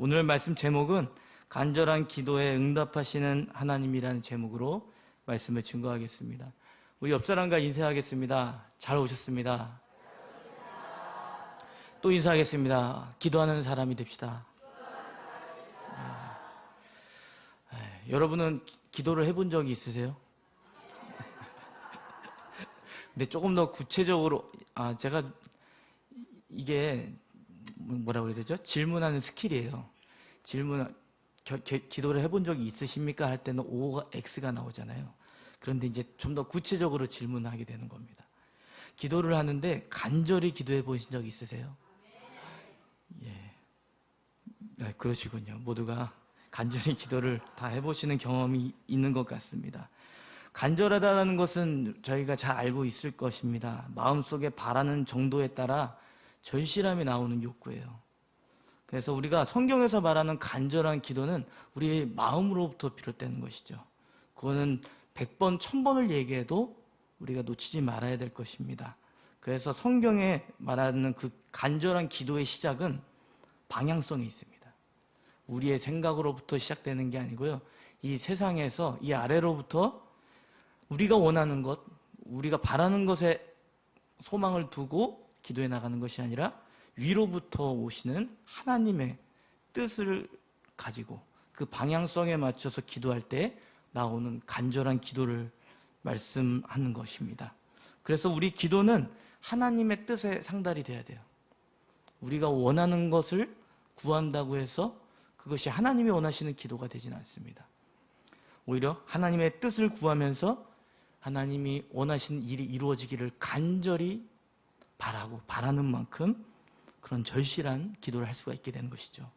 오늘 말씀 제목은 간절한 기도에 응답하시는 하나님이라는 제목으로 말씀을 증거하겠습니다. 우리 옆 사람과 인사하겠습니다. 잘 오셨습니다. 또 인사하겠습니다. 기도하는 사람이 됩시다. 여러분은 기도를 해본 적이 있으세요? 근데 조금 더 구체적으로 제가 이게 뭐라고 해야 되죠? 질문하는 스킬이에요. 기도를 해본 적이 있으십니까? 할 때는 O가 X가 나오잖아요. 그런데 이제 좀 더 구체적으로 질문하게 되는 겁니다. 기도를 하는데 간절히 기도해 보신 적 있으세요? 예. 네, 그러시군요. 모두가 간절히 기도를 다 해보시는 경험이 있는 것 같습니다. 간절하다는 것은 저희가 잘 알고 있을 것입니다. 마음속에 바라는 정도에 따라 절실함이 나오는 욕구예요. 그래서 우리가 성경에서 말하는 간절한 기도는 우리의 마음으로부터 비롯되는 것이죠. 그거는 100번, 1000번을 얘기해도 우리가 놓치지 말아야 될 것입니다. 그래서 성경에 말하는 그 간절한 기도의 시작은 방향성이 있습니다. 우리의 생각으로부터 시작되는 게 아니고요. 이 세상에서 이 아래로부터 우리가 원하는 것, 우리가 바라는 것에 소망을 두고 기도해 나가는 것이 아니라 위로부터 오시는 하나님의 뜻을 가지고 그 방향성에 맞춰서 기도할 때 나오는 간절한 기도를 말씀하는 것입니다. 그래서 우리 기도는 하나님의 뜻에 상달이 돼야 돼요. 우리가 원하는 것을 구한다고 해서 그것이 하나님이 원하시는 기도가 되지는 않습니다. 오히려 하나님의 뜻을 구하면서 하나님이 원하시는 일이 이루어지기를 간절히 바라는 만큼 그런 절실한 기도를 할 수가 있게 되는 것이죠.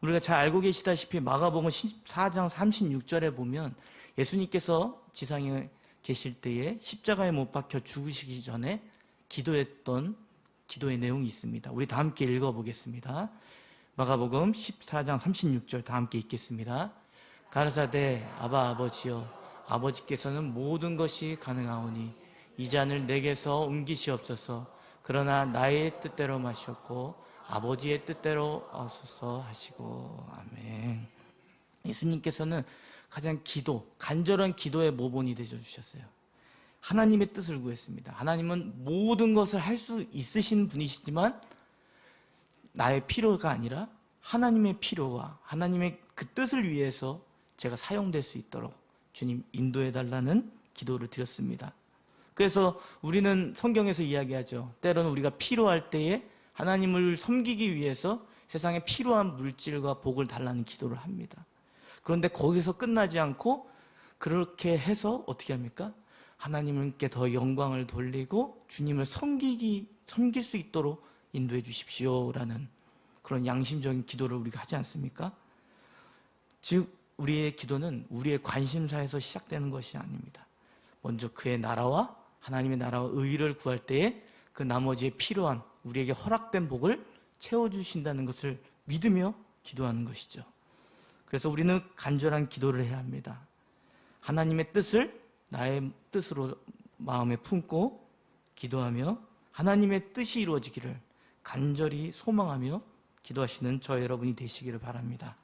우리가 잘 알고 계시다시피 마가복음 14장 36절에 보면 예수님께서 지상에 계실 때에 십자가에 못 박혀 죽으시기 전에 기도했던 기도의 내용이 있습니다. 우리 다 함께 읽어보겠습니다. 마가복음 14장 36절 다 함께 읽겠습니다. 가라사대 아바 아버지여 아버지께서는 모든 것이 가능하오니 이 잔을 내게서 옮기시옵소서. 그러나 나의 뜻대로 마셨고 아버지의 뜻대로 하소서 하시고. 아멘. 예수님께서는 가장 간절한 기도의 모본이 되어주셨어요. 하나님의 뜻을 구했습니다. 하나님은 모든 것을 할 수 있으신 분이시지만 나의 필요가 아니라 하나님의 필요와 하나님의 그 뜻을 위해서 제가 사용될 수 있도록 주님 인도해달라는 기도를 드렸습니다. 그래서 우리는 성경에서 이야기하죠. 때로는 우리가 필요할 때에 하나님을 섬기기 위해서 세상에 필요한 물질과 복을 달라는 기도를 합니다. 그런데 거기서 끝나지 않고 그렇게 해서 어떻게 합니까? 하나님께 더 영광을 돌리고 주님을 섬길 수 있도록 인도해 주십시오라는 그런 양심적인 기도를 우리가 하지 않습니까? 즉 우리의 기도는 우리의 관심사에서 시작되는 것이 아닙니다. 먼저 그의 나라와 하나님의 나라와 의를 구할 때에 그 나머지에 필요한 우리에게 허락된 복을 채워주신다는 것을 믿으며 기도하는 것이죠. 그래서 우리는 간절한 기도를 해야 합니다. 하나님의 뜻을 나의 뜻으로 마음에 품고 기도하며 하나님의 뜻이 이루어지기를 간절히 소망하며 기도하시는 저 여러분이 되시기를 바랍니다.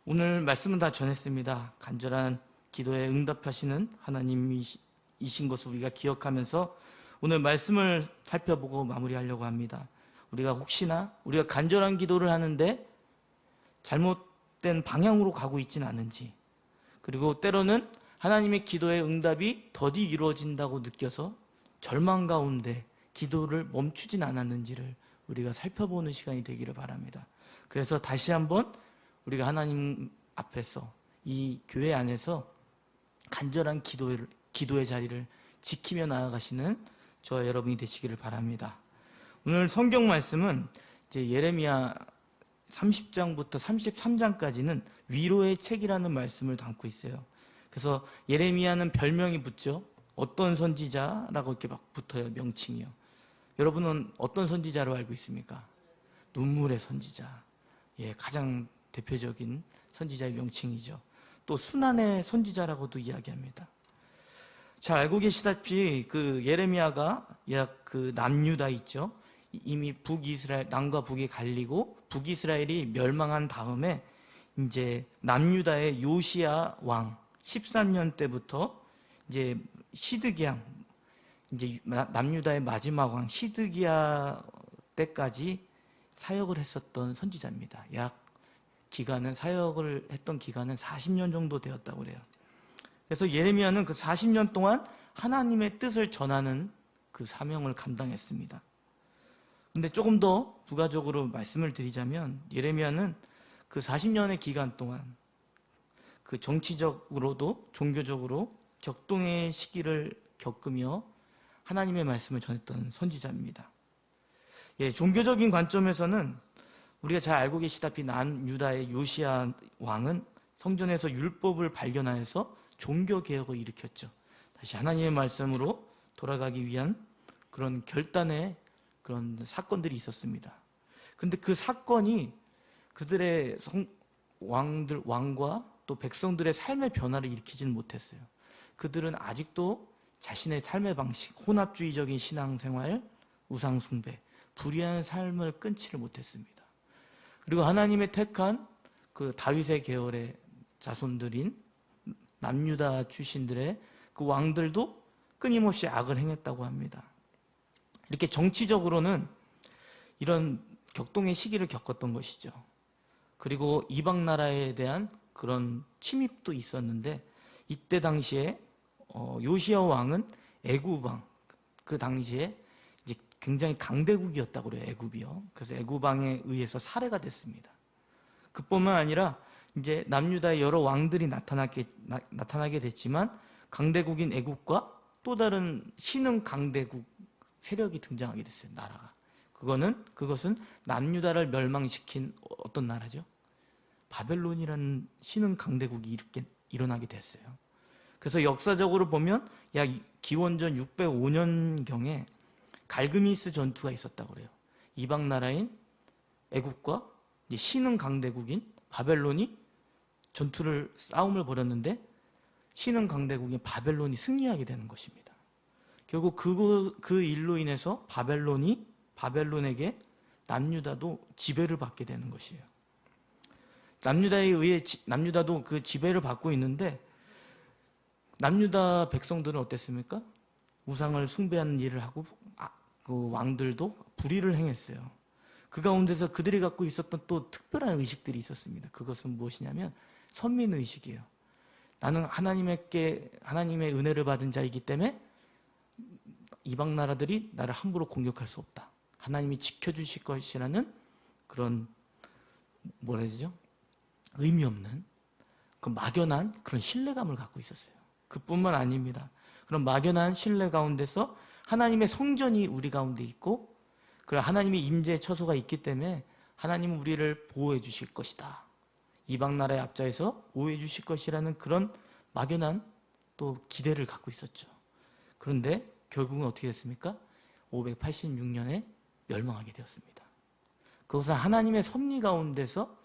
오늘 말씀은 다 전했습니다. 간절한 기도에 응답하시는 하나님이신 것을 우리가 기억하면서 오늘 말씀을 살펴보고 마무리하려고 합니다. 우리가 혹시나 우리가 간절한 기도를 하는데 잘못된 방향으로 가고 있지는 않은지, 그리고 때로는 하나님의 기도의 응답이 더디 이루어진다고 느껴서 절망 가운데 기도를 멈추진 않았는지를 우리가 살펴보는 시간이 되기를 바랍니다. 그래서 다시 한번 우리가 하나님 앞에서 이 교회 안에서 간절한 기도의 자리를 지키며 나아가시는 저와 여러분이 되시기를 바랍니다. 오늘 성경 말씀은 이제 예레미야 30장부터 33장까지는 위로의 책이라는 말씀을 담고 있어요. 그래서 예레미야는 별명이 붙죠. 어떤 선지자라고 이렇게 막 붙어요. 명칭이요. 여러분은 어떤 선지자로 알고 있습니까? 눈물의 선지자. 예, 가장 대표적인 선지자의 명칭이죠. 또 순환의 선지자라고도 이야기합니다. 잘 알고 계시다시피 그 예레미야가 약 그 남유다 있죠. 이미 북이스라엘, 남과 북이 갈리고 북이스라엘이 멸망한 다음에 이제 남유다의 요시야 왕 13년 때부터 이제 시드기야, 이제 남유다의 마지막 왕 시드기야 때까지 사역을 했었던 선지자입니다. 사역을 했던 기간은 40년 정도 되었다고 그래요. 그래서 예레미야는 그 40년 동안 하나님의 뜻을 전하는 그 사명을 감당했습니다. 근데 조금 더 부가적으로 말씀을 드리자면, 예레미야는 그 40년의 기간 동안 그 정치적으로도 종교적으로 격동의 시기를 겪으며 하나님의 말씀을 전했던 선지자입니다. 종교적인 관점에서는 우리가 잘 알고 계시다시피 남유다의 요시야 왕은 성전에서 율법을 발견하여서 종교개혁을 일으켰죠. 다시 하나님의 말씀으로 돌아가기 위한 그런 결단의 그런 사건들이 있었습니다. 그런데 그 사건이 그들의 왕과 또 백성들의 삶의 변화를 일으키지는 못했어요. 그들은 아직도 자신의 삶의 방식, 혼합주의적인 신앙생활, 우상숭배, 불의한 삶을 끊지를 못했습니다. 그리고 하나님의 택한 그 다윗의 계열의 자손들인 남유다 출신들의 그 왕들도 끊임없이 악을 행했다고 합니다. 이렇게 정치적으로는 이런 격동의 시기를 겪었던 것이죠. 그리고 이방 나라에 대한 그런 침입도 있었는데, 이때 당시에 요시야 왕은 애굽 왕, 그 당시에 이제 굉장히 강대국이었다고 그래요. 애굽이요. 그래서 애굽 왕에 의해서 살해가 됐습니다. 그뿐만 아니라 이제 남유다의 여러 왕들이 나타나게 됐지만, 강대국인 애굽과 또 다른 신흥 강대국 세력이 등장하게 됐어요. 나라가. 그것은 남유다를 멸망시킨 어떤 나라죠? 바벨론이라는 신흥 강대국이 일어나게 됐어요. 그래서 역사적으로 보면 약 기원전 605년경에 갈그미스 전투가 있었다고 그래요. 이방 나라인 애굽과 신흥 강대국인 바벨론이 싸움을 벌였는데, 신흥 강대국인 바벨론이 승리하게 되는 것입니다. 결국 그 일로 인해서 바벨론에게 남유다도 지배를 받게 되는 것이에요. 남유다에 의해 남유다도 그 지배를 받고 있는데, 남유다 백성들은 어땠습니까? 우상을 숭배하는 일을 하고 그 왕들도 불의를 행했어요. 그 가운데서 그들이 갖고 있었던 또 특별한 의식들이 있었습니다. 그것은 무엇이냐면 선민의식이에요. 나는 하나님의 은혜를 받은 자이기 때문에 이방 나라들이 나를 함부로 공격할 수 없다. 하나님이 지켜주실 것이라는 그런 의미 없는 그 막연한 그런 신뢰감을 갖고 있었어요. 그뿐만 아닙니다. 그런 막연한 신뢰 가운데서 하나님의 성전이 우리 가운데 있고, 그리고 하나님의 임재의 처소가 있기 때문에 하나님은 우리를 보호해 주실 것이다. 이방 나라의 앞자에서 보호해 주실 것이라는 그런 막연한 또 기대를 갖고 있었죠. 그런데 결국은 어떻게 됐습니까? 586년에 멸망하게 되었습니다. 그것은 하나님의 섭리 가운데서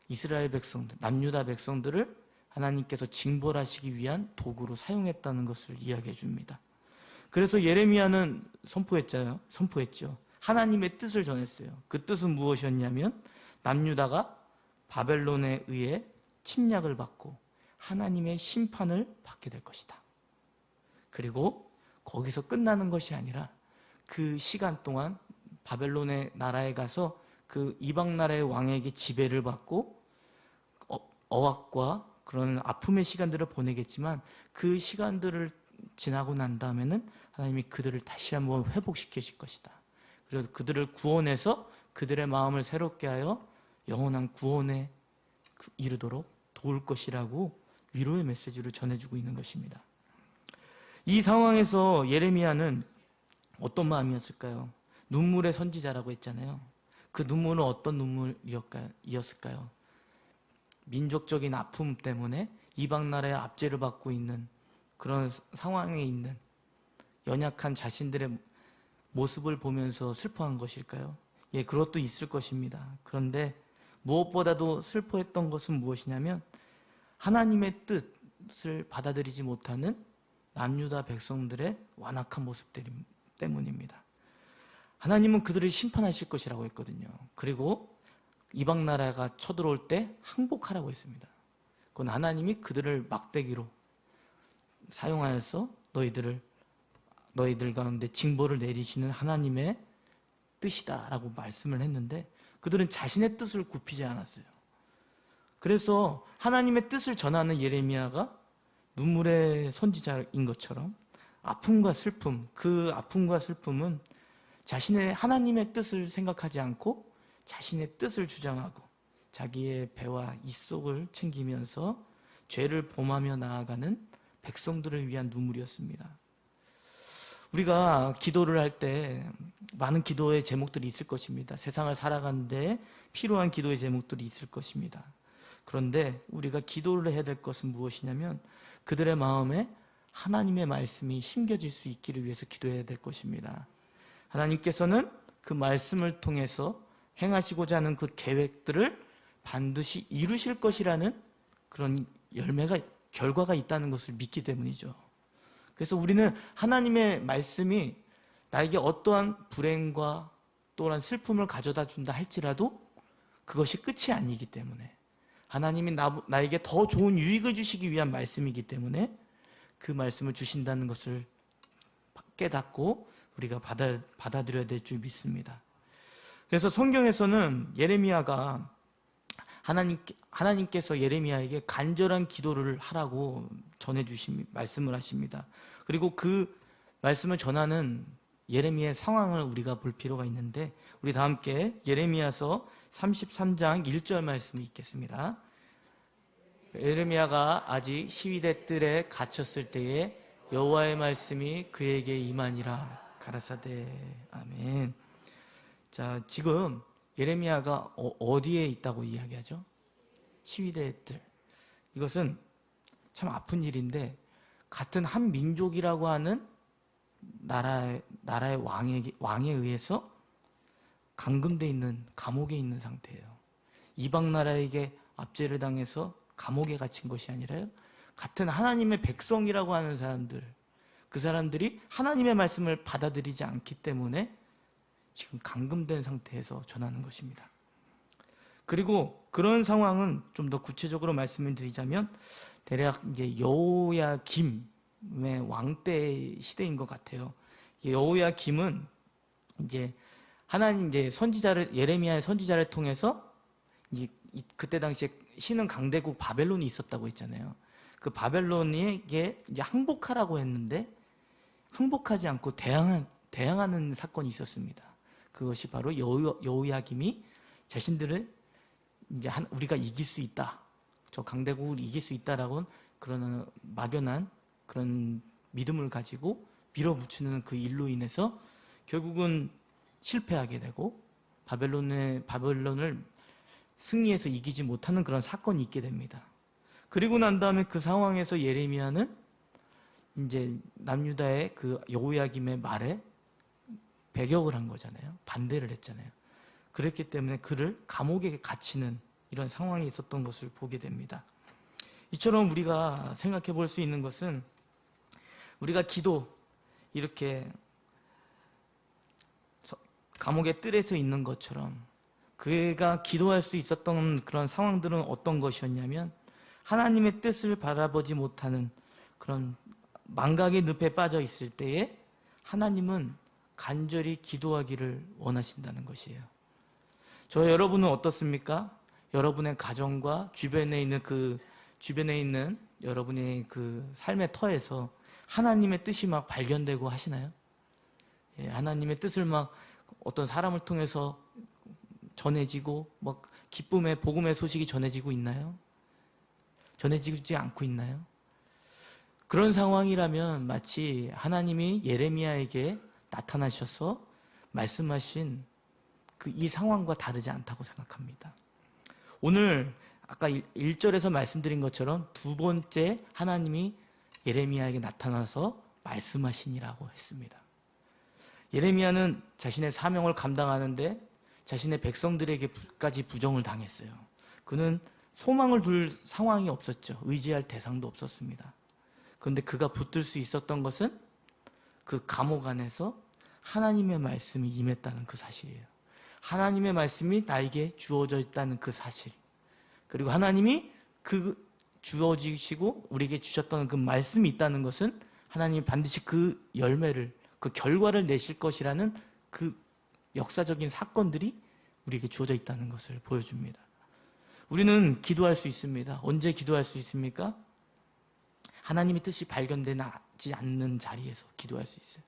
이스라엘 백성들, 남유다 백성들을 하나님께서 징벌하시기 위한 도구로 사용했다는 것을 이야기해 줍니다. 그래서 예레미야는 선포했죠. 하나님의 뜻을 전했어요. 그 뜻은 무엇이었냐면, 남유다가 바벨론에 의해 침략을 받고 하나님의 심판을 받게 될 것이다. 그리고 거기서 끝나는 것이 아니라 그 시간 동안 바벨론의 나라에 가서 그 이방 나라의 왕에게 지배를 받고 어학과 그런 아픔의 시간들을 보내겠지만, 그 시간들을 지나고 난 다음에는 하나님이 그들을 다시 한번 회복시키실 것이다. 그래서 그들을 구원해서 그들의 마음을 새롭게 하여 영원한 구원에 이르도록 도울 것이라고 위로의 메시지를 전해주고 있는 것입니다. 이 상황에서 예레미야는 어떤 마음이었을까요? 눈물의 선지자라고 했잖아요. 그 눈물은 어떤 눈물이었을까요? 민족적인 아픔 때문에 이방 나라의 압제를 받고 있는 그런 상황에 있는 연약한 자신들의 모습을 보면서 슬퍼한 것일까요? 그것도 있을 것입니다. 그런데 무엇보다도 슬퍼했던 것은 무엇이냐면, 하나님의 뜻을 받아들이지 못하는 남유다 백성들의 완악한 모습 때문입니다. 하나님은 그들을 심판하실 것이라고 했거든요. 그리고 이방 나라가 쳐들어올 때 항복하라고 했습니다. 그건 하나님이 그들을 막대기로 사용하여서 너희들 가운데 징벌을 내리시는 하나님의 뜻이다라고 말씀을 했는데, 그들은 자신의 뜻을 굽히지 않았어요. 그래서 하나님의 뜻을 전하는 예레미야가 눈물의 선지자인 것처럼 아픔과 슬픔, 그 아픔과 슬픔은 자신의 하나님의 뜻을 생각하지 않고 자신의 뜻을 주장하고 자기의 배와 이속을 챙기면서 죄를 범하며 나아가는 백성들을 위한 눈물이었습니다. 우리가 기도를 할 때 많은 기도의 제목들이 있을 것입니다. 세상을 살아가는데 필요한 기도의 제목들이 있을 것입니다. 그런데 우리가 기도를 해야 될 것은 무엇이냐면 그들의 마음에 하나님의 말씀이 심겨질 수 있기를 위해서 기도해야 될 것입니다. 하나님께서는 그 말씀을 통해서 행하시고자 하는 그 계획들을 반드시 이루실 것이라는 그런 결과가 있다는 것을 믿기 때문이죠. 그래서 우리는 하나님의 말씀이 나에게 어떠한 불행과 또한 슬픔을 가져다 준다 할지라도 그것이 끝이 아니기 때문에, 하나님이 나에게 더 좋은 유익을 주시기 위한 말씀이기 때문에 그 말씀을 주신다는 것을 깨닫고 우리가 받아들여야 될 줄 믿습니다. 그래서 성경에서는 예레미야가 하나님께서 예레미야에게 간절한 기도를 하라고 말씀을 하십니다. 그리고 그 말씀을 전하는 예레미야의 상황을 우리가 볼 필요가 있는데, 우리 다 함께 예레미야서 33장 1절 말씀을 읽겠습니다. 예레미야가 아직 시위대 뜰에 갇혔을 때에 여호와의 말씀이 그에게 임하니라 가라사대. 아멘. 자, 지금 예레미야가 어디에 있다고 이야기하죠? 시위대 뜰. 이것은 참 아픈 일인데, 같은 한 민족이라고 하는 나라의 왕에 의해서 감금돼 있는, 감옥에 있는 상태예요. 이방 나라에게 압제를 당해서 감옥에 갇힌 것이 아니라요, 같은 하나님의 백성이라고 하는 사람들, 그 사람들이 하나님의 말씀을 받아들이지 않기 때문에 지금 감금된 상태에서 전하는 것입니다. 그리고 그런 상황은 좀 더 구체적으로 말씀을 드리자면 대략 이제 여호야김의 왕때 시대인 것 같아요. 여호야김은 이제 하나님 예레미야의 선지자를 통해서 이제 그때 당시에 신은 강대국 바벨론이 있었다고 했잖아요. 그 바벨론에게 이제 항복하라고 했는데 항복하지 않고 대항하는 사건이 있었습니다. 그것이 바로 여호야김이 자신들을 이제 우리가 이길 수 있다, 저 강대국을 이길 수 있다라고 그런 막연한 그런 믿음을 가지고 밀어붙이는 그 일로 인해서 실패하게 되고 바벨론을 승리해서 이기지 못하는 그런 사건이 있게 됩니다. 그리고 난 다음에 그 상황에서 예레미야는 이제 남유다의 그 여호야김의 말에 배격을 한 거잖아요. 반대를 했잖아요. 그랬기 때문에 그를 감옥에 갇히는 이런 상황이 있었던 것을 보게 됩니다. 이처럼 우리가 생각해 볼 수 있는 것은, 우리가 이렇게 감옥의 뜰에서 있는 것처럼 그가 기도할 수 있었던 그런 상황들은 어떤 것이었냐면, 하나님의 뜻을 바라보지 못하는 그런 망각의 늪에 빠져 있을 때에 하나님은 간절히 기도하기를 원하신다는 것이에요. 여러분은 어떻습니까? 여러분의 가정과 주변에 있는 여러분의 그 삶의 터에서 하나님의 뜻이 막 발견되고 하시나요? 하나님의 뜻을 막 어떤 사람을 통해서 전해지고 막 기쁨의 복음의 소식이 전해지고 있나요? 전해지지 않고 있나요? 그런 상황이라면 마치 하나님이 예레미야에게 나타나셔서 말씀하신 이 상황과 다르지 않다고 생각합니다. 오늘 아까 1절에서 말씀드린 것처럼 두 번째 하나님이 예레미야에게 나타나서 말씀하시니라고 했습니다. 예레미야는 자신의 사명을 감당하는데 자신의 백성들에게까지 부정을 당했어요. 그는 소망을 둘 상황이 없었죠. 의지할 대상도 없었습니다. 그런데 그가 붙들 수 있었던 것은 그 감옥 안에서 하나님의 말씀이 임했다는 그 사실이에요. 하나님의 말씀이 나에게 주어져 있다는 그 사실. 그리고 하나님이 그 주어지시고 우리에게 주셨던 그 말씀이 있다는 것은 하나님이 반드시 그 열매를, 그 결과를 내실 것이라는 그 역사적인 사건들이 우리에게 주어져 있다는 것을 보여줍니다. 우리는 기도할 수 있습니다. 언제 기도할 수 있습니까? 하나님의 뜻이 발견되지 않는 자리에서 기도할 수 있어요.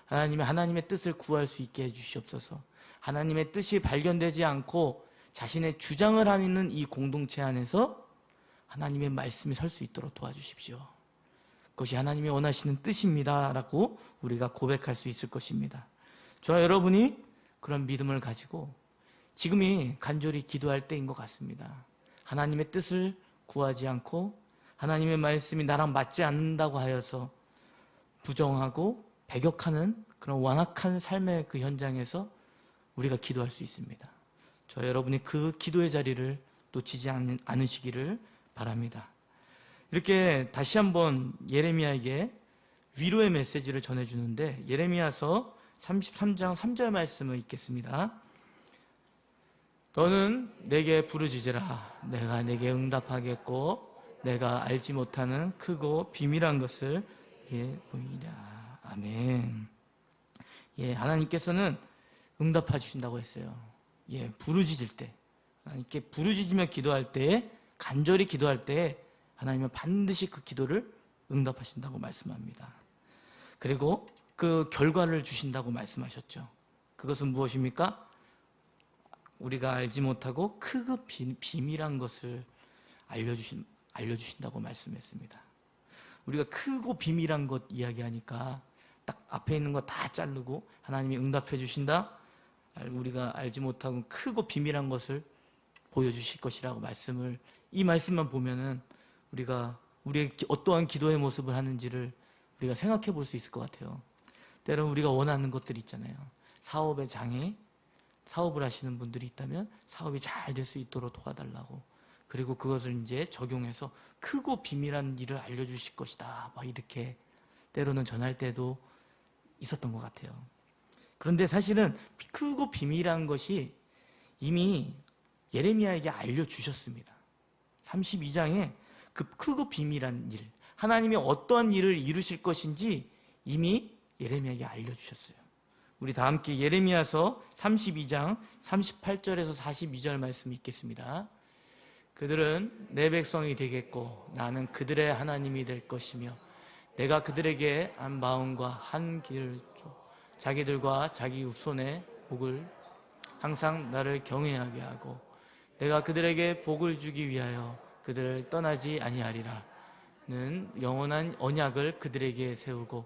하나님의 뜻을 구할 수 있게 해주시옵소서. 하나님의 뜻이 발견되지 않고 자신의 주장을 하는 이 공동체 안에서 하나님의 말씀이 설 수 있도록 도와주십시오. 그것이 하나님이 원하시는 뜻입니다 라고 우리가 고백할 수 있을 것입니다. 저와 여러분이 그런 믿음을 가지고 지금이 간절히 기도할 때인 것 같습니다. 하나님의 뜻을 구하지 않고 하나님의 말씀이 나랑 맞지 않는다고 하여서 부정하고 배격하는 그런 완악한 삶의 그 현장에서 우리가 기도할 수 있습니다. 저 여러분이 그 기도의 자리를 놓치지 않으시기를 바랍니다. 이렇게 다시 한번 예레미야에게 위로의 메시지를 전해주는데, 예레미야서 33장 3절 말씀을 읽겠습니다. 너는 내게 부르짖으라. 내가 내게 응답하겠고 내가 알지 못하는 크고 비밀한 것을 보이리라. 아멘. 하나님께서는 응답해 주신다고 했어요. 부르짖을 때, 하나님께 부르짖으며 기도할 때, 간절히 기도할 때 하나님은 반드시 그 기도를 응답하신다고 말씀합니다. 그리고 그 결과를 주신다고 말씀하셨죠. 그것은 무엇입니까? 우리가 알지 못하고 크고 비밀한 것을 알려주신다고 말씀했습니다. 우리가 크고 비밀한 것 이야기하니까 딱 앞에 있는 거 다 자르고 하나님이 응답해 주신다, 우리가 알지 못하고 크고 비밀한 것을 보여주실 것이라고 이 말씀만 보면은 우리가 우리의 어떠한 기도의 모습을 하는지를 우리가 생각해 볼 수 있을 것 같아요. 때로는 우리가 원하는 것들이 있잖아요. 사업의 장애, 사업을 하시는 분들이 있다면 사업이 잘 될 수 있도록 도와달라고, 그리고 그것을 이제 적용해서 크고 비밀한 일을 알려주실 것이다, 막 이렇게 때로는 전할 때도 있었던 것 같아요. 그런데 사실은 크고 비밀한 것이 이미 예레미야에게 알려주셨습니다. 32장에 그 크고 비밀한 일, 하나님이 어떠한 일을 이루실 것인지 이미 예레미야에게 알려주셨어요. 우리 다 함께 예레미야서 32장 38절에서 42절 말씀 읽겠습니다. 그들은 내 백성이 되겠고 나는 그들의 하나님이 될 것이며 내가 그들에게 한 마음과 한 길을 줘 자기들과 자기 후손의 복을 항상 나를 경외하게 하고 내가 그들에게 복을 주기 위하여 그들을 떠나지 아니하리라. 는 영원한 언약을 그들에게 세우고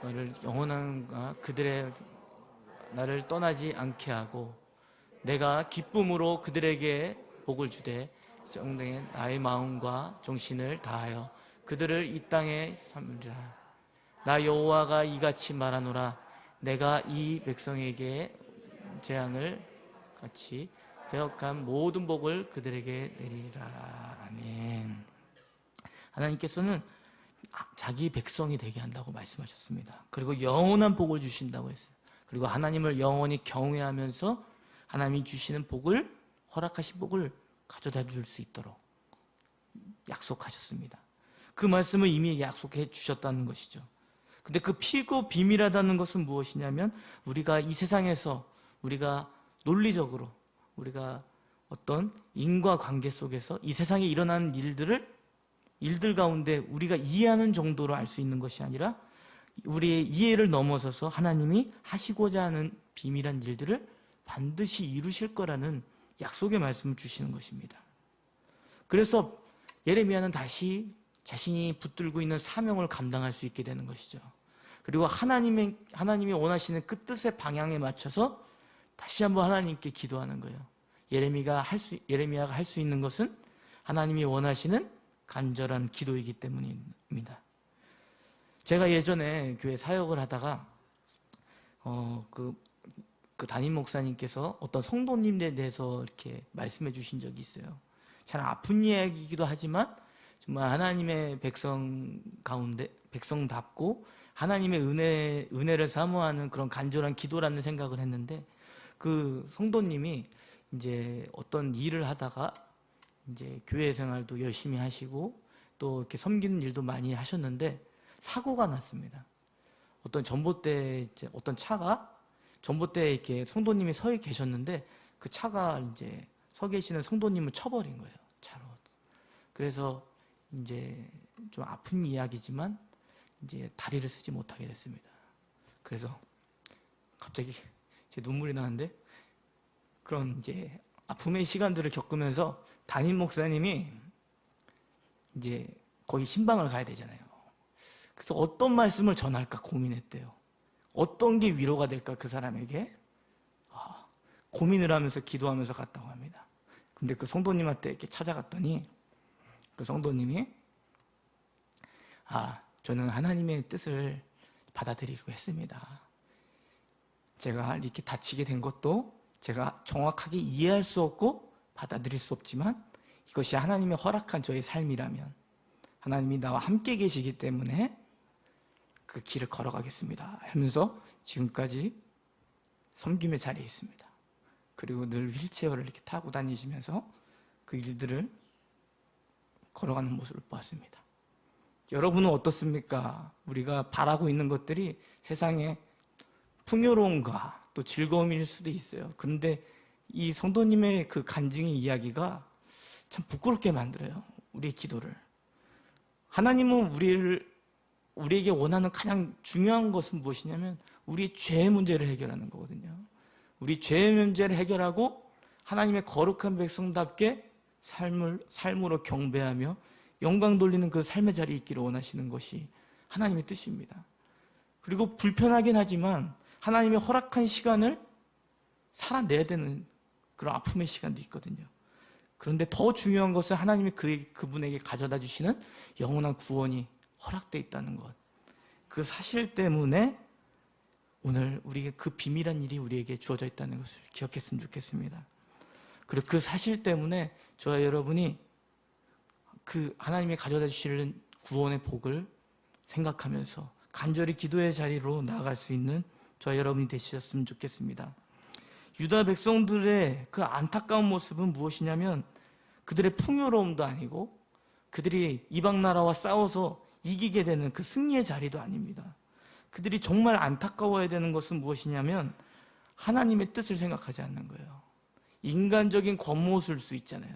너를 영원한 그들의 나를 떠나지 않게 하고 내가 기쁨으로 그들에게 복을 주되 정당에 나의 마음과 정신을 다하여 그들을 이 땅에 삼으리라. 나 여호와가 이같이 말하노라. 내가 이 백성에게 재앙을 같이 배역한 모든 복을 그들에게 내리리라. 아멘. 하나님께서는 자기 백성이 되게 한다고 말씀하셨습니다. 그리고 영원한 복을 주신다고 했어요. 그리고 하나님을 영원히 경외하면서 하나님이 주시는 복을, 허락하신 복을 가져다 줄 수 있도록 약속하셨습니다. 그 말씀을 이미 약속해 주셨다는 것이죠. 근데 그 피고 비밀하다는 것은 무엇이냐면 우리가 이 세상에서 우리가 논리적으로 우리가 어떤 인과관계 속에서 이 세상에 일어나는 일들 가운데 우리가 이해하는 정도로 알 수 있는 것이 아니라 우리의 이해를 넘어서서 하나님이 하시고자 하는 비밀한 일들을 반드시 이루실 거라는 약속의 말씀을 주시는 것입니다. 그래서 예레미야는 다시 자신이 붙들고 있는 사명을 감당할 수 있게 되는 것이죠. 그리고 하나님이 원하시는 그 뜻의 방향에 맞춰서 다시 한번 하나님께 기도하는 거예요. 예레미야가 할 수 있는 것은 하나님이 원하시는 간절한 기도이기 때문입니다. 제가 예전에 교회 사역을 하다가 그 담임 목사님께서 어떤 성도님에 대해서 이렇게 말씀해 주신 적이 있어요. 참 아픈 이야기이기도 하지만 정말 하나님의 백성 가운데 백성답고 하나님의 은혜를 사모하는 그런 간절한 기도라는 생각을 했는데, 그 성도님이 이제 어떤 일을 하다가 이제 교회 생활도 열심히 하시고 또 이렇게 섬기는 일도 많이 하셨는데 사고가 났습니다. 어떤 전봇대, 어떤 차가 전봇대에 이렇게 성도님이 서 계셨는데 그 차가 이제 서 계시는 성도님을 쳐버린 거예요, 차로. 그래서 이제 좀 아픈 이야기지만 이제 다리를 쓰지 못하게 됐습니다. 그래서 갑자기 제 눈물이 나는데, 그런 이제 아픔의 시간들을 겪으면서 담임 목사님이 이제 거의 신방을 가야 되잖아요. 그래서 어떤 말씀을 전할까 고민했대요. 어떤 게 위로가 될까 그 사람에게. 고민을 하면서 기도하면서 갔다고 합니다. 근데 그 성도님한테 이렇게 찾아갔더니 그 성도님이 저는 하나님의 뜻을 받아들이려고 했습니다. 제가 이렇게 다치게 된 것도 제가 정확하게 이해할 수 없고 받아들일 수 없지만 이것이 하나님의 허락한 저의 삶이라면 하나님이 나와 함께 계시기 때문에 그 길을 걸어가겠습니다 하면서 지금까지 섬김의 자리에 있습니다. 그리고 늘 휠체어를 이렇게 타고 다니시면서 그 일들을 걸어가는 모습을 보았습니다. 여러분은 어떻습니까? 우리가 바라고 있는 것들이 세상에 풍요로움과 또 즐거움일 수도 있어요. 그런데 이 성도님의 그 간증의 이야기가 참 부끄럽게 만들어요, 우리의 기도를. 하나님은 우리에게 원하는 가장 중요한 것은 무엇이냐면 우리의 죄 문제를 해결하는 거거든요. 우리 죄 문제를 해결하고 하나님의 거룩한 백성답게 삶으로 경배하며 영광 돌리는 그 삶의 자리에 있기를 원하시는 것이 하나님의 뜻입니다. 그리고 불편하긴 하지만 하나님의 허락한 시간을 살아내야 되는 그런 아픔의 시간도 있거든요. 그런데 더 중요한 것은 하나님이 그분에게 가져다 주시는 영원한 구원이 허락되어 있다는 것. 그 사실 때문에 오늘 우리에게 그 비밀한 일이 우리에게 주어져 있다는 것을 기억했으면 좋겠습니다. 그리고 그 사실 때문에 저와 여러분이 그 하나님이 가져다 주시는 구원의 복을 생각하면서 간절히 기도의 자리로 나아갈 수 있는 저와 여러분이 되셨으면 좋겠습니다. 유다 백성들의 그 안타까운 모습은 무엇이냐면 그들의 풍요로움도 아니고 그들이 이방 나라와 싸워서 이기게 되는 그 승리의 자리도 아닙니다. 그들이 정말 안타까워야 되는 것은 무엇이냐면 하나님의 뜻을 생각하지 않는 거예요. 인간적인 겉모습일 수 있잖아요.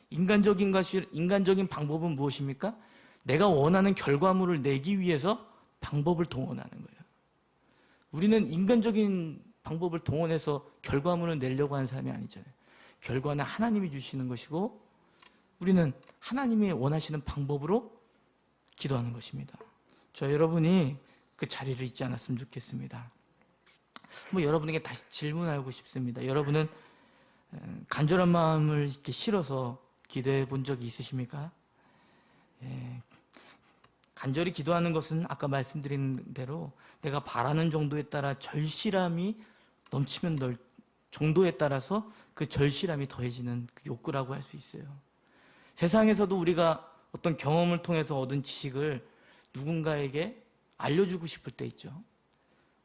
인간적인 방법은 무엇입니까? 내가 원하는 결과물을 내기 위해서 방법을 동원하는 거예요. 우리는 인간적인 방법을 동원해서 결과물을 내려고 하는 사람이 아니잖아요. 결과는 하나님이 주시는 것이고 우리는 하나님이 원하시는 방법으로 기도하는 것입니다. 저 여러분이 그 자리를 잊지 않았으면 좋겠습니다. 여러분에게 다시 질문하고 싶습니다. 여러분은 간절한 마음을 이렇게 실어서 기도해 본 적이 있으십니까? 간절히 기도하는 것은 아까 말씀드린 대로 내가 바라는 정도에 따라 절실함이 넘치면 정도에 따라서 그 절실함이 더해지는 그 욕구라고 할 수 있어요. 세상에서도 우리가 어떤 경험을 통해서 얻은 지식을 누군가에게 알려주고 싶을 때 있죠.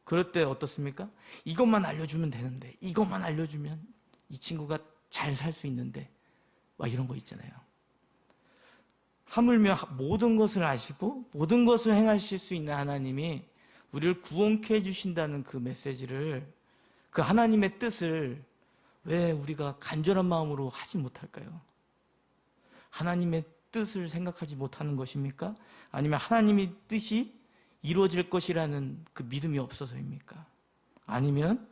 그럴 때 어떻습니까? 이것만 알려주면 되는데, 이것만 알려주면 이 친구가 잘 살 수 있는데, 막 이런 거 있잖아요. 하물며 모든 것을 아시고 모든 것을 행하실 수 있는 하나님이 우리를 구원케 해주신다는 그 메시지를, 그 하나님의 뜻을 왜 우리가 간절한 마음으로 하지 못할까요? 하나님의 뜻을 생각하지 못하는 것입니까? 아니면 하나님의 뜻이 이루어질 것이라는 그 믿음이 없어서입니까? 아니면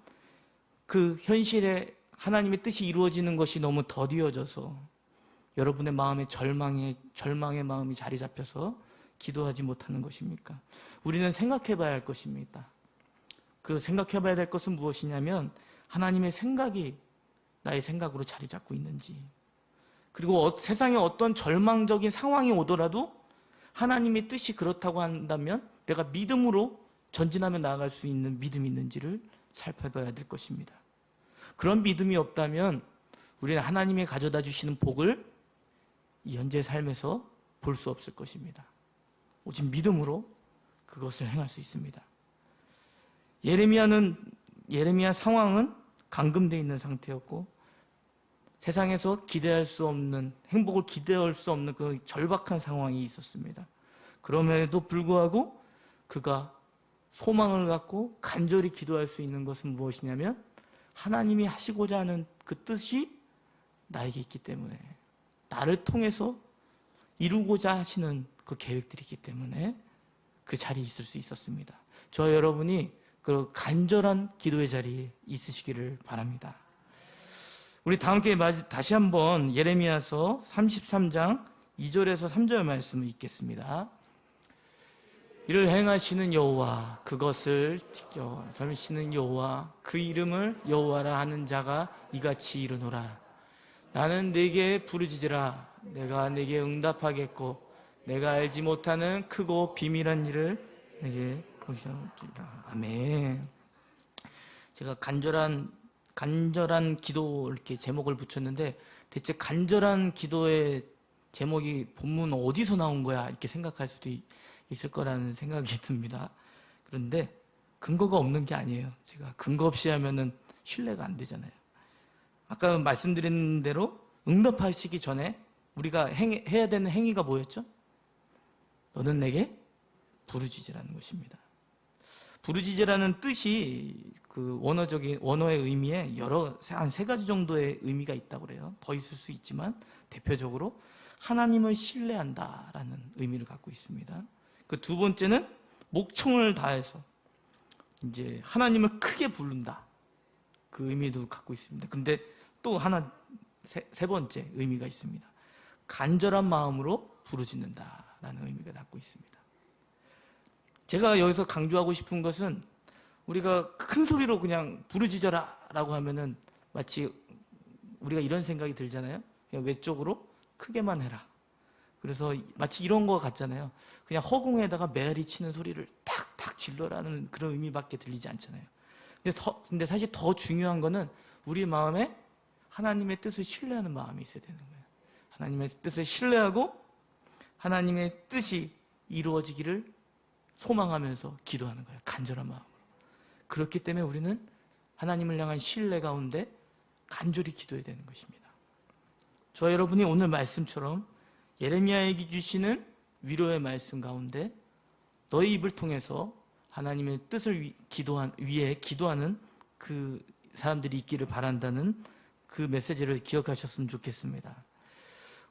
그 현실에 하나님의 뜻이 이루어지는 것이 너무 더디어져서 여러분의 마음에 절망의 마음이 자리 잡혀서 기도하지 못하는 것입니까? 우리는 생각해 봐야 할 것입니다. 그 생각해 봐야 될 것은 무엇이냐면 하나님의 생각이 나의 생각으로 자리 잡고 있는지, 그리고 세상에 어떤 절망적인 상황이 오더라도 하나님의 뜻이 그렇다고 한다면 내가 믿음으로 전진하며 나아갈 수 있는 믿음이 있는지를 살펴봐야 될 것입니다. 그런 믿음이 없다면 우리는 하나님이 가져다 주시는 복을 이 현재 삶에서 볼 수 없을 것입니다. 오직 믿음으로 그 그것을 행할 수 있습니다. 예레미야 상황은 감금되어 있는 상태였고 세상에서 기대할 수 없는, 행복을 기대할 수 없는 그 절박한 상황이 있었습니다. 그럼에도 불구하고 그가 소망을 갖고 간절히 기도할 수 있는 것은 무엇이냐면 하나님이 하시고자 하는 그 뜻이 나에게 있기 때문에, 나를 통해서 이루고자 하시는 그 계획들이 있기 때문에 그 자리에 있을 수 있었습니다. 저와 여러분이 그 간절한 기도의 자리에 있으시기를 바랍니다. 우리 다 함께 다시 한번 예레미야서 33장 2절에서 3절 말씀을 읽겠습니다. 이를 행하시는 여호와, 그것을 지켜 섬기시는 여호와, 그 이름을 여호와라 하는 자가 이같이 이르노라. 나는 내게 부르짖으라. 내가 내게 응답하겠고 내가 알지 못하는 크고 비밀한 일을 내게 보시리라. 아멘. 제가 간절한 기도 이렇게 제목을 붙였는데 대체 간절한 기도의 제목이 본문 어디서 나온 거야 이렇게 생각할 수도 있을 거라는 생각이 듭니다. 그런데 근거가 없는 게 아니에요. 제가 근거 없이 하면은 신뢰가 안 되잖아요. 아까 말씀드린 대로 응답하시기 전에 우리가 해야 되는 행위가 뭐였죠? 너는 내게 부르짖으라는 것입니다. 부르짖으라는 뜻이 그 원어의 의미에 한 세 가지 정도의 의미가 있다고 그래요. 더 있을 수 있지만 대표적으로 하나님을 신뢰한다라는 의미를 갖고 있습니다. 그 두 번째는 목청을 다해서 이제 하나님을 크게 부른다. 그 의미도 갖고 있습니다. 근데 또 하나 세 번째 의미가 있습니다. 간절한 마음으로 부르짖는다라는 의미가 갖고 있습니다. 제가 여기서 강조하고 싶은 것은 우리가 큰 소리로 그냥 부르짖어라 라고 하면은 마치 우리가 이런 생각이 들잖아요. 그냥 외적으로 크게만 해라. 그래서 마치 이런 거 같잖아요. 그냥 허공에다가 메아리 치는 소리를 탁탁 질러라는 그런 의미밖에 들리지 않잖아요. 근데 사실 더 중요한 거는 우리 마음에 하나님의 뜻을 신뢰하는 마음이 있어야 되는 거예요. 하나님의 뜻을 신뢰하고 하나님의 뜻이 이루어지기를 소망하면서 기도하는 거예요. 간절한 마음으로. 그렇기 때문에 우리는 하나님을 향한 신뢰 가운데 간절히 기도해야 되는 것입니다. 저와 여러분이 오늘 말씀처럼 예레미야에게 주시는 위로의 말씀 가운데 너의 입을 통해서 하나님의 뜻을 위해 기도하는 그 사람들이 있기를 바란다는 그 메시지를 기억하셨으면 좋겠습니다.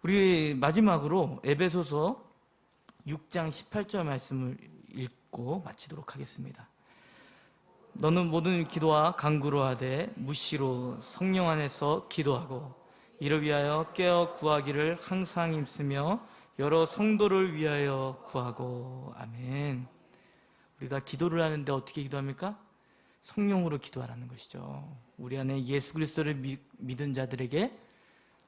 우리 마지막으로 에베소서 6장 18절 말씀을 읽고 마치도록 하겠습니다. 너는 모든 기도와 간구로 하되 무시로 성령 안에서 기도하고 이를 위하여 깨어 구하기를 항상 힘쓰며 여러 성도를 위하여 구하고. 아멘. 우리가 기도를 하는데 어떻게 기도합니까? 성령으로 기도하라는 것이죠. 우리 안에 예수 그리스도를 믿은 자들에게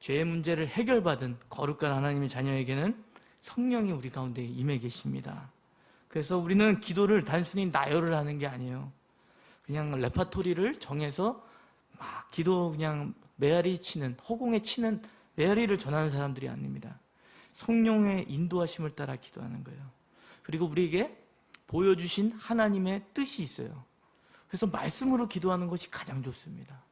죄의 문제를 해결받은 거룩한 하나님의 자녀에게는 성령이 우리 가운데 임해 계십니다. 그래서 우리는 기도를 단순히 나열을 하는 게 아니에요. 그냥 레파토리를 정해서 막 기도 그냥 메아리 치는, 허공에 치는 메아리를 전하는 사람들이 아닙니다. 성령의 인도하심을 따라 기도하는 거예요. 그리고 우리에게 보여주신 하나님의 뜻이 있어요. 그래서 말씀으로 기도하는 것이 가장 좋습니다.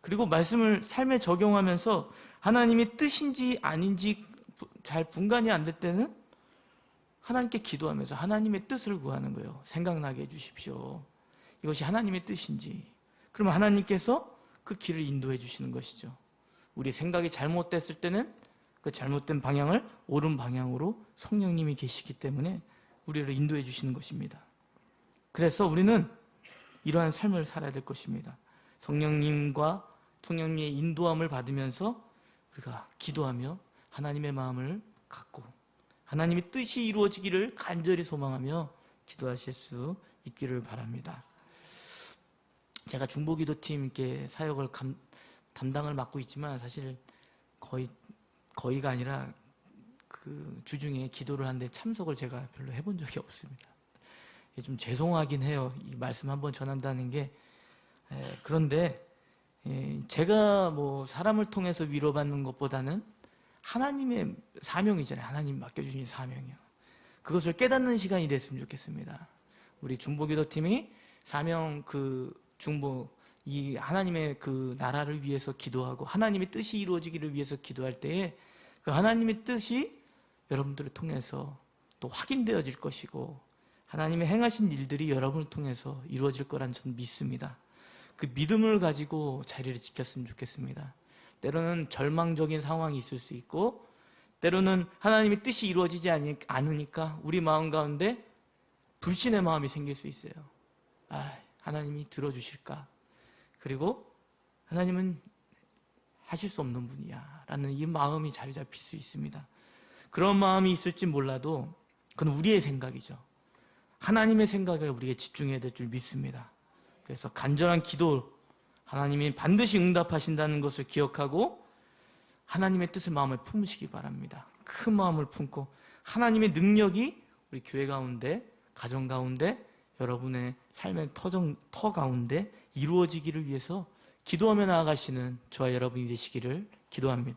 그리고 말씀을 삶에 적용하면서 하나님의 뜻인지 아닌지 잘 분간이 안 될 때는 하나님께 기도하면서 하나님의 뜻을 구하는 거예요. 생각나게 해주십시오. 이것이 하나님의 뜻인지. 그러면 하나님께서 그 길을 인도해 주시는 것이죠. 우리 생각이 잘못됐을 때는 그 잘못된 방향을 옳은 방향으로 성령님이 계시기 때문에 우리를 인도해 주시는 것입니다. 그래서 우리는 이러한 삶을 살아야 될 것입니다. 성령님과 성령님의 인도함을 받으면서 우리가 기도하며 하나님의 마음을 갖고 하나님의 뜻이 이루어지기를 간절히 소망하며 기도하실 수 있기를 바랍니다. 제가 중보기도팀 사역을 담당을 맡고 있지만 사실 거의가 아니라 그 주중에 기도를 하는데 참석을 제가 별로 해본 적이 없습니다. 좀 죄송하긴 해요. 이 말씀 한번 전한다는 게. 그런데 제가 사람을 통해서 위로받는 것보다는 하나님의 사명이잖아요. 하나님 맡겨주신 사명이요. 그것을 깨닫는 시간이 됐으면 좋겠습니다. 우리 중보기도팀이 사명 중보 이 하나님의 나라를 위해서 기도하고 하나님의 뜻이 이루어지기를 위해서 기도할 때에 그 하나님의 뜻이 여러분들을 통해서 또 확인되어질 것이고 하나님의 행하신 일들이 여러분을 통해서 이루어질 거란 저는 믿습니다. 그 믿음을 가지고 자리를 지켰으면 좋겠습니다. 때로는 절망적인 상황이 있을 수 있고 때로는 하나님의 뜻이 이루어지지 않으니까 우리 마음 가운데 불신의 마음이 생길 수 있어요. 하나님이 들어주실까? 그리고 하나님은 하실 수 없는 분이야 라는 이 마음이 자리 잡힐 수 있습니다. 그런 마음이 있을지 몰라도 그건 우리의 생각이죠. 하나님의 생각에 우리가 집중해야 될 줄 믿습니다. 그래서 간절한 기도 하나님이 반드시 응답하신다는 것을 기억하고 하나님의 뜻을 마음에 품으시기 바랍니다. 큰 마음을 품고 하나님의 능력이 우리 교회 가운데, 가정 가운데, 여러분의 삶의 터 가운데 이루어지기를 위해서 기도하며 나아가시는 저와 여러분이 되시기를 기도합니다.